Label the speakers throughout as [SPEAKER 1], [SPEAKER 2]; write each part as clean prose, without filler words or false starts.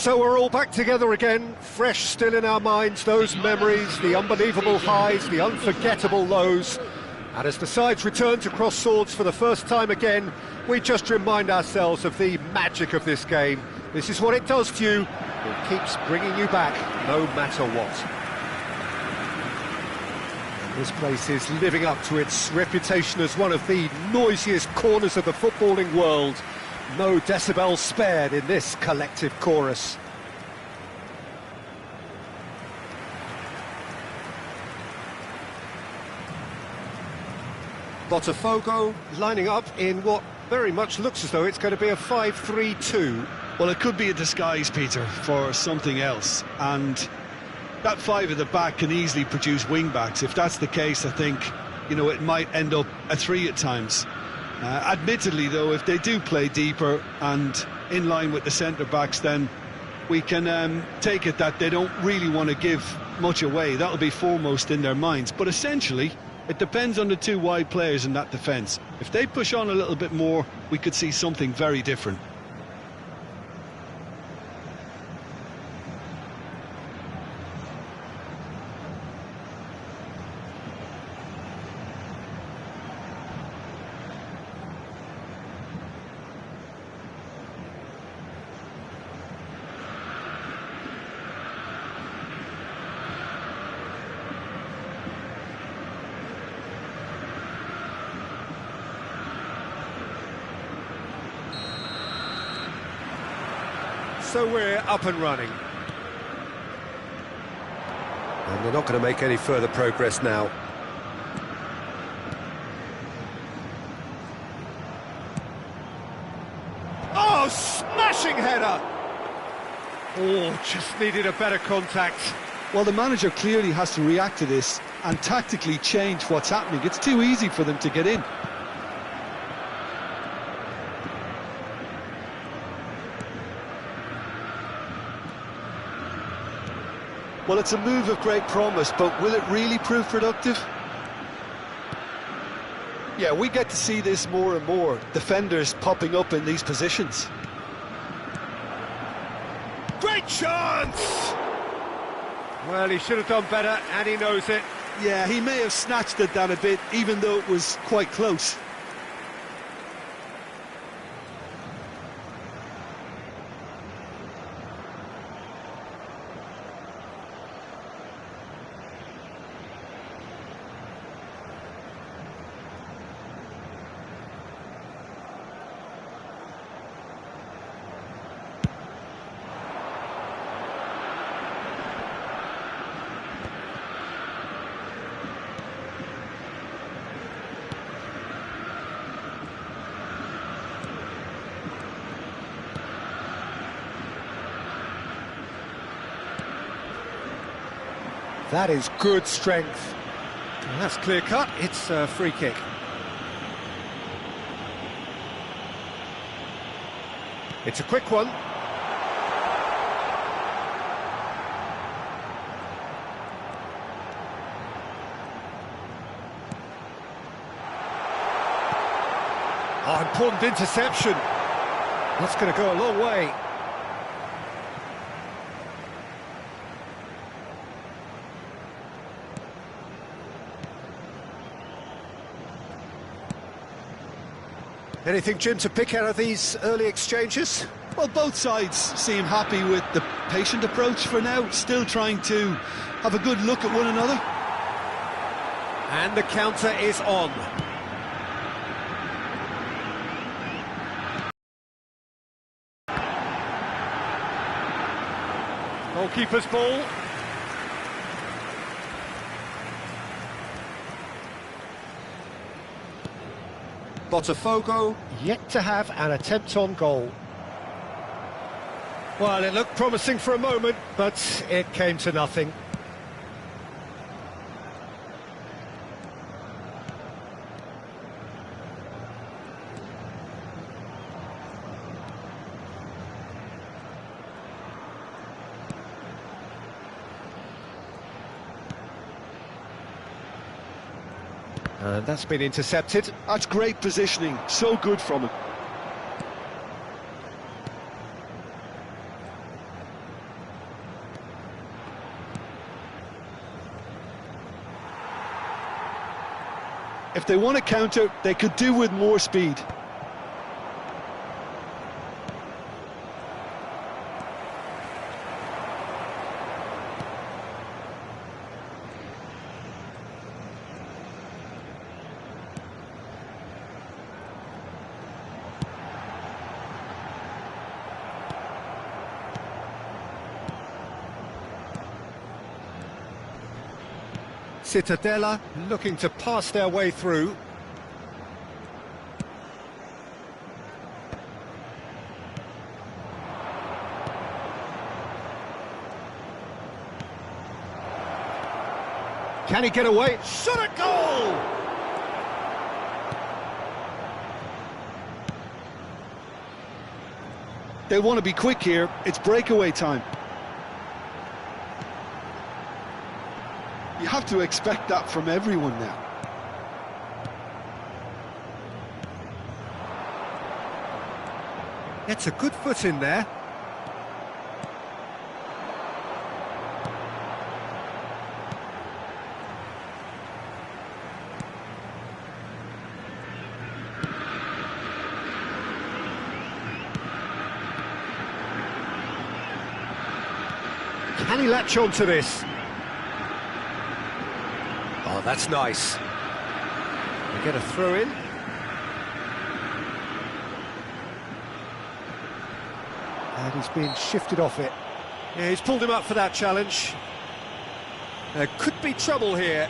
[SPEAKER 1] So we're all back together again, fresh still in our minds, those memories, the unbelievable highs, the unforgettable lows. And as the sides return to cross swords for the first time again, we just remind ourselves of the magic of this game. This is what it does to you. It keeps bringing you back, no matter what. This place is living up to its reputation as one of the noisiest corners of the footballing world. No decibels spared in this collective chorus. Botafogo lining up in what very much looks as though it's going to be a 5-3-2.
[SPEAKER 2] Well, it could be a disguise, Peter, for something else, and that five at the back can easily produce wing-backs. If that's the case, I think, you know, it might end up a three at times. Admittedly, though, if they do play deeper and in line with the centre-backs, then we can take it that they don't really want to give much away. That'll be foremost in their minds. But essentially, it depends on the two wide players in that defence. If they push on a little bit more, we could see something very different.
[SPEAKER 1] So we're up and running. And they're not going to make any further progress now. Oh, smashing header! Oh, just needed a better contact.
[SPEAKER 2] Well, the manager clearly has to react to this and tactically change what's happening. It's too easy for them to get in. Well, it's a move of great promise, but will it really prove productive? Yeah, we get to see this more and more, defenders popping up in these positions.
[SPEAKER 1] Great chance! Well, he should have done better, and he knows it.
[SPEAKER 2] Yeah, he may have snatched at that a bit, even though it was quite close.
[SPEAKER 1] That is good strength. And that's clear cut, it's a free kick. It's a quick one. Oh, important interception. That's going to go a long way. Anything, Jim, to pick out of these early exchanges?
[SPEAKER 2] Well, both sides seem happy with the patient approach for now, still trying to have a good look at one another.
[SPEAKER 1] And the counter is on. Goalkeeper's ball. Botafogo yet to have an attempt on goal. Well, it looked promising for a moment, but it came to nothing. And that's been intercepted.
[SPEAKER 2] That's great positioning, so good from him. If they want to counter, they could do with more speed.
[SPEAKER 1] CITTADELLA looking to pass their way through. Can he get away? Shot a goal!
[SPEAKER 2] They want to be quick here. It's breakaway time. You have to expect that from everyone now.
[SPEAKER 1] Gets a good foot in there. Can he latch on to this? Oh, that's nice. They get a throw in. And he's been shifted off it. Yeah, he's pulled him up for that challenge. There could be trouble here.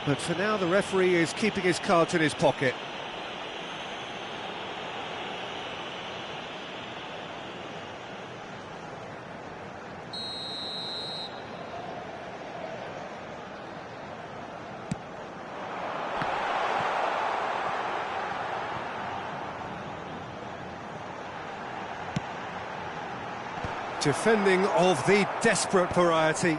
[SPEAKER 1] But for now, the referee is keeping his cards in his pocket. Defending of the desperate variety.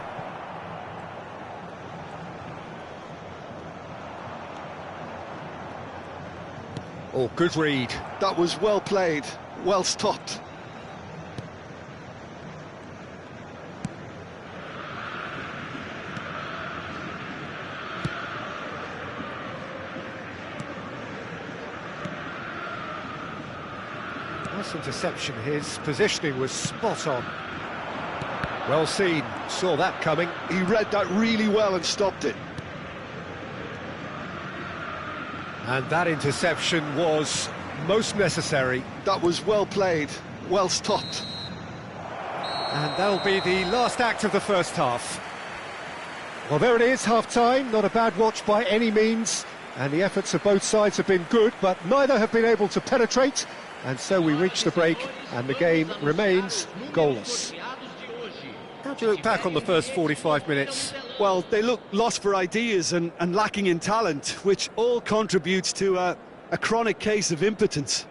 [SPEAKER 1] Oh, good read.
[SPEAKER 2] That was well played, well stopped.
[SPEAKER 1] Nice interception. His positioning was spot on. Well seen, saw that coming.
[SPEAKER 2] He read that really well and stopped it.
[SPEAKER 1] And that interception was most necessary.
[SPEAKER 2] That was well played, well stopped.
[SPEAKER 1] And that'll be the last act of the first half. Well, there it is, half-time. Not a bad watch by any means. And the efforts of both sides have been good, but neither have been able to penetrate. And so we reach the break, and the game remains goalless. How do you look back on the first 45 minutes?
[SPEAKER 2] Well, they look lost for ideas and lacking in talent, which all contributes to a chronic case of impotence.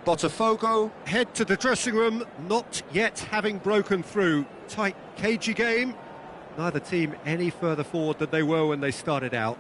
[SPEAKER 1] Botafogo head to the dressing room, not yet having broken through. Tight, cagey game. Neither team any further forward than they were when they started out.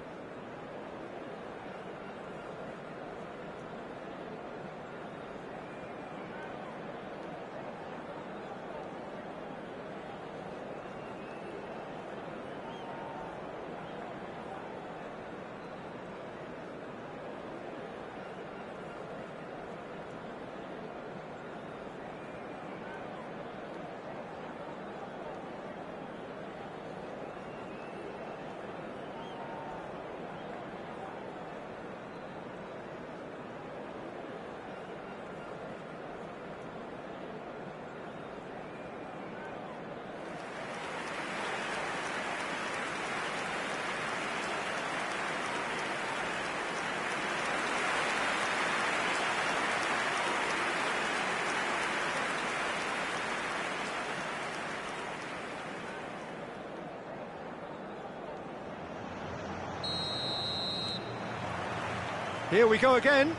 [SPEAKER 1] Here we go again.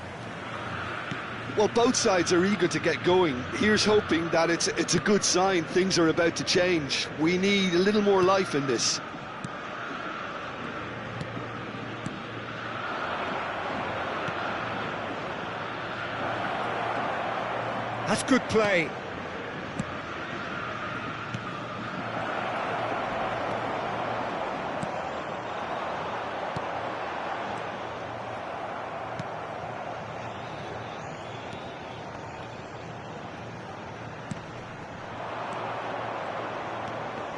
[SPEAKER 2] Well, both sides are eager to get going. Here's hoping that it's a good sign. Things are about to change. We need a little more life in this.
[SPEAKER 1] That's good play.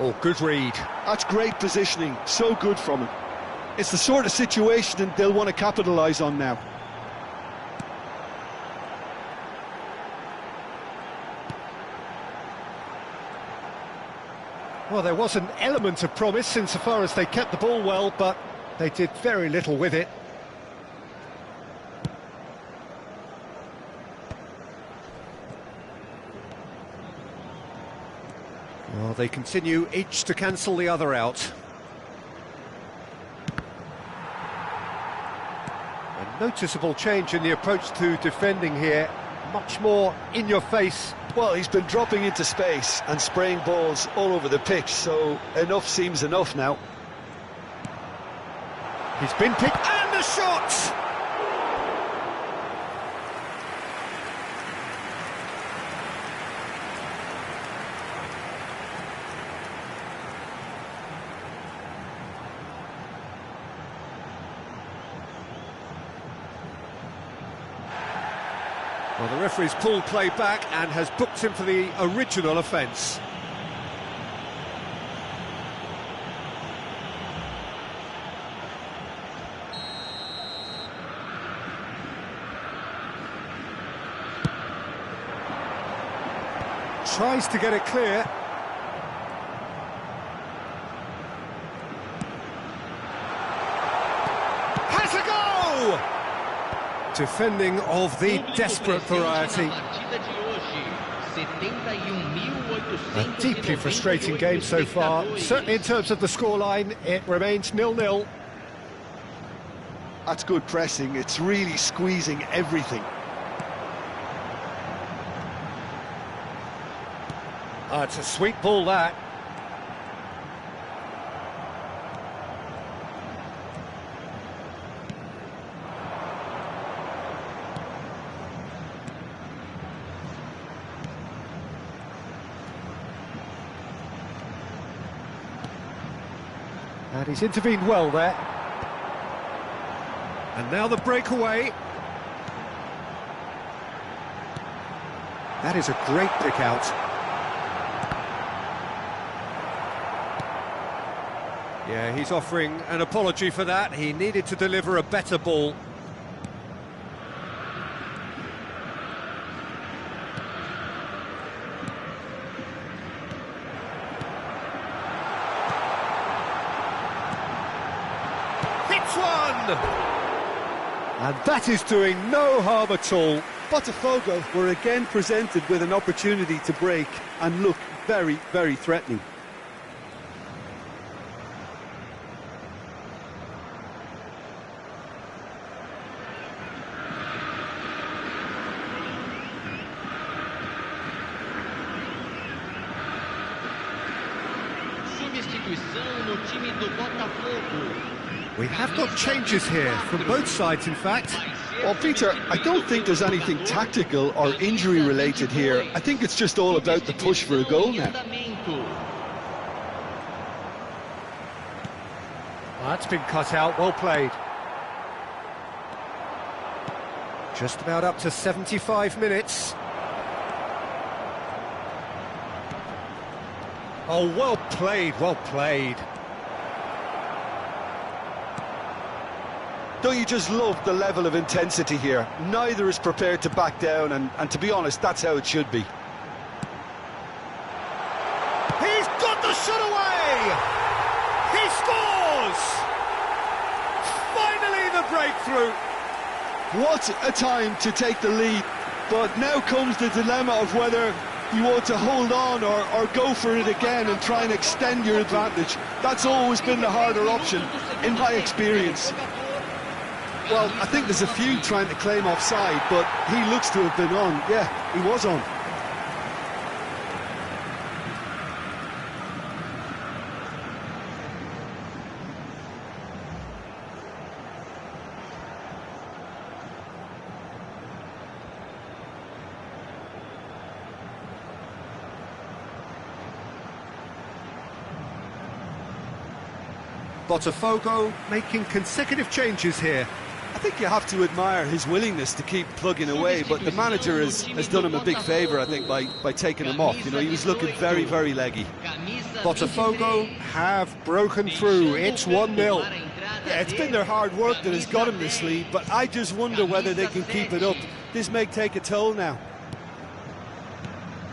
[SPEAKER 1] Oh, good read.
[SPEAKER 2] That's great positioning, so good from him. It's the sort of situation that they'll want to capitalise on now.
[SPEAKER 1] Well, there was an element of promise insofar as they kept the ball well, but they did very little with it. Well, they continue each to cancel the other out. A noticeable change in the approach to defending here. Much more in your face.
[SPEAKER 2] Well, he's been dropping into space and spraying balls all over the pitch, so enough seems enough now.
[SPEAKER 1] He's been picked, and the shot! Well, the referee's pulled play back and has booked him for the original offence. Tries to get it clear. Has a goal! Defending of the desperate variety. A deeply frustrating game so far. Certainly in terms of the scoreline, it remains 0-0.
[SPEAKER 2] That's good pressing, it's really squeezing everything.
[SPEAKER 1] It's a sweet ball, that. And he's intervened well there. And now the breakaway. That is a great pick out. Yeah, he's offering an apology for that. He needed to deliver a better ball. Hits one! And that is doing no harm at all.
[SPEAKER 2] Botafogo were again presented with an opportunity to break and look very, very threatening.
[SPEAKER 1] We have got changes here from both sides, in fact.
[SPEAKER 2] Well, Peter, I don't think there's anything tactical or injury related here. I think it's just all about the push for a goal now.
[SPEAKER 1] That's been cut out, well played. Just about up to 75 minutes. Oh, well played, well played.
[SPEAKER 2] Don't you just love the level of intensity here? Neither is prepared to back down, and to be honest, that's how it should be.
[SPEAKER 1] He's got the shot away! He scores! Finally the breakthrough!
[SPEAKER 2] What a time to take the lead, but now comes the dilemma of whether you want to hold on or go for it again and try and extend your advantage. That's always been the harder option, in my experience. Well, I think there's a few trying to claim offside, but he looks to have been on. Yeah, he was on.
[SPEAKER 1] Botafogo making consecutive changes here.
[SPEAKER 2] I think you have to admire his willingness to keep plugging away, but the manager has done him a big favour, I think, by taking him off. You know, he was looking very, very leggy.
[SPEAKER 1] Botafogo have broken through. It's 1-0.
[SPEAKER 2] Yeah, it's been their hard work that has got him this lead, but I just wonder whether they can keep it up. This may take a toll now.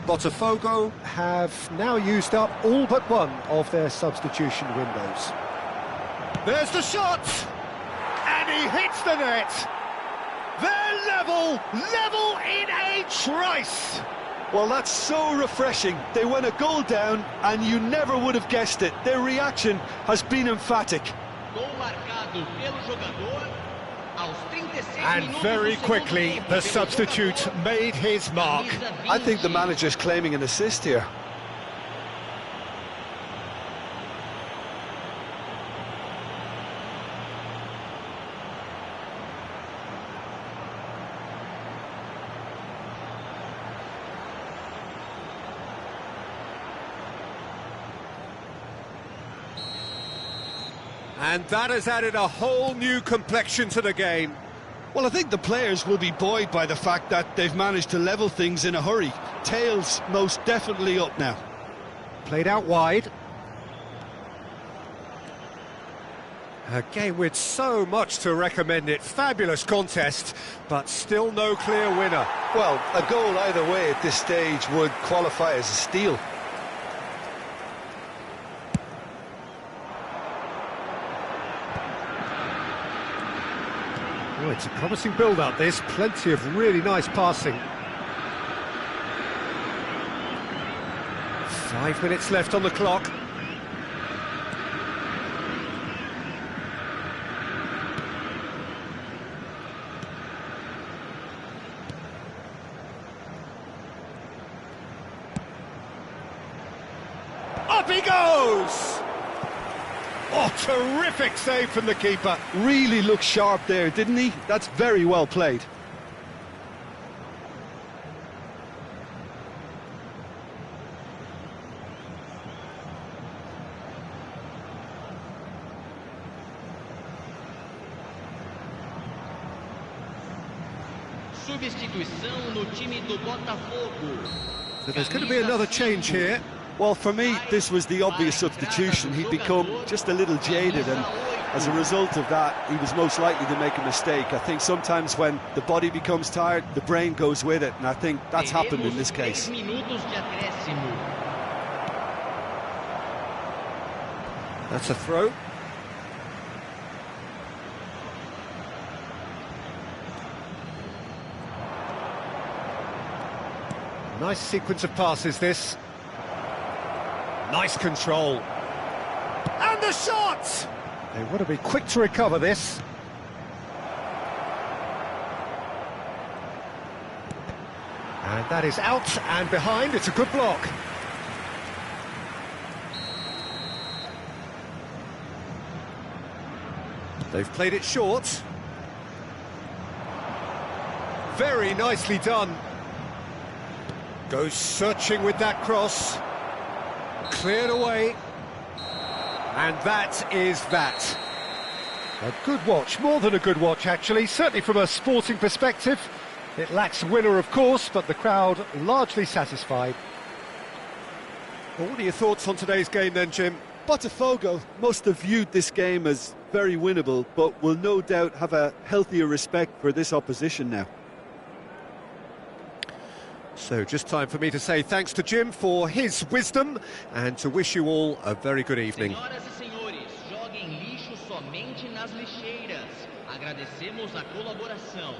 [SPEAKER 1] Botafogo have now used up all but one of their substitution windows. There's the shot! And he hits the net! They're level in a trice!
[SPEAKER 2] Well, that's so refreshing. They went a goal down, and you never would have guessed it. Their reaction has been emphatic.
[SPEAKER 1] And very quickly, the substitute made his mark.
[SPEAKER 2] I think the manager's claiming an assist here.
[SPEAKER 1] And that has added a whole new complexion to the game.
[SPEAKER 2] Well, I think the players will be buoyed by the fact that they've managed to level things in a hurry. Tails most definitely up now.
[SPEAKER 1] Played out wide. A game with so much to recommend it. Fabulous contest, but still no clear winner.
[SPEAKER 2] Well, a goal either way at this stage would qualify as a steal.
[SPEAKER 1] Oh, it's a promising build-up, this. Plenty of really nice passing. 5 minutes left on the clock. Up he goes! Oh, terrific save from the keeper.
[SPEAKER 2] Really looked sharp there, didn't he? That's very well played.
[SPEAKER 3] Substituição no time do Botafogo.
[SPEAKER 1] So there's going to be another change here.
[SPEAKER 2] Well, for me, this was the obvious substitution. He'd become just a little jaded, and as a result of that, he was most likely to make a mistake. I think sometimes when the body becomes tired, the brain goes with it, and I think that's happened in this case.
[SPEAKER 1] That's a throw. Nice sequence of passes, this. Nice control. And the shot! They want to be quick to recover this. And that is out and behind. It's a good block. They've played it short. Very nicely done. Goes searching with that cross. Cleared away, and that is that. A good watch, more than a good watch actually, certainly from a sporting perspective. It lacks a winner of course, but the crowd largely satisfied. Well, what are your thoughts on today's game then, Jim?
[SPEAKER 2] Botafogo must have viewed this game as very winnable, but will no doubt have a healthier respect for this opposition now.
[SPEAKER 1] So just time for me to say thanks to Jim for his wisdom and to wish you all a very good evening.
[SPEAKER 3] Senhoras e senhores, joguem lixo somente nas lixeiras. Agradecemos a colaboração.